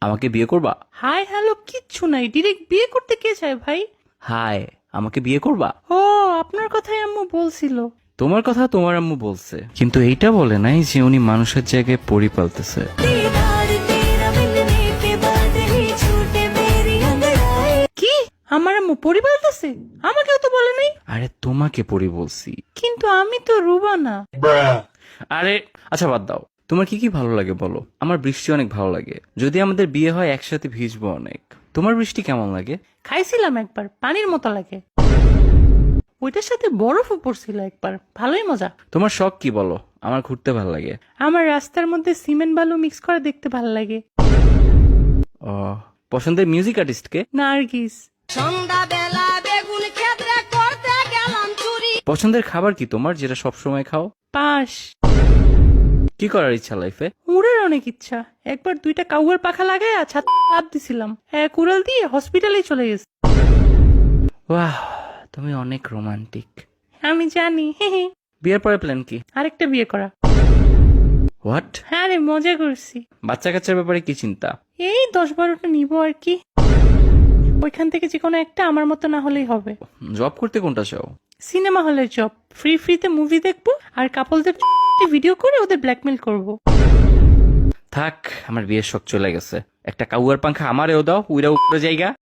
আমাকে বিয়ে করবা? হাই হ্যালো কিচ্ছু নাই, ডিরেক্ট বিয়ে করতে কে চায় ভাই? হাই, আমাকে বিয়ে করবা? ও, আপনার কথাই আম্মু বলছিল। তোমার কথা তোমার আম্মু বলছে, কিন্তু এইটা বলে নাই যে উনি মানুষের জায়গায় পরি পালতেছে। কি? আমার আম্মু পরি বলতেছে? আমাকেও তো বলে নাই। আরে তোমাকে পরি বলছি। কিন্তু আমি তো রুবা না। আরে আচ্ছা বাদ দাও, তোমার কি কি ভালো লাগে বলো। আমার বৃষ্টি অনেক ভালো লাগে, যদি আমাদের বিয়ে হয় একসাথে ভিজবো অনেক। তোমার বৃষ্টি কেমন লাগে? খাইছিলাম একবার, পানির মতো লাগে। ওইটার সাথে বরফও পড়ছিল একবার, ভালোই মজা। তোমার শখ কি বলো? আমার ঘুরতে ভালো লাগে। আমার রাস্তার মধ্যে সিমেন্ট বালু মিক্স করে দেখতে ভালো লাগে। ও, পছন্দের মিউজিক আর্টিস্ট কে? নার্গিস। সন্ধ্যাবেলা বেগুন ক্ষেত্রে করতে গেলাম চুরি। পছন্দের খাবার কি তোমার, যেটা সব সময় খাও? পাশ। কি করার ইচ্ছা লাইফে? উড়ের অনেক ইচ্ছা। একবার 2টা কাউয়ার পাখা লাগায় ছাদ লাফ দিছিলাম, এক উড়াল দিয়ে হসপিটালে চলে গেছে। বাহ, তুমি অনেক রোমান্টিক। আমি জানি, হে হে। বিয়ের পরে প্ল্যান কি? আরেকটা বিয়ে করা। হোয়াট? হ্যাঁ রে, মজা করছি। বাচ্চা কাচ্চার ব্যাপারে কি চিন্তা? এই 10-12টা নিব আর কি। ওইখান থেকে যে কোনো একটা আমার মতো না হলেই হবে। জব করতে কোনটা চাও? সিনেমা হলের জব, ফ্রিতে মুভি দেখবো আর কাপলদের ভিডিও করে ওদের ব্ল্যাকমেল করব। থাক, আমার বিয়ের শখ চলে গেছে। একটা কাউয়ার পাংখা আমারেও দাও, উইরা উপরে জায়গা।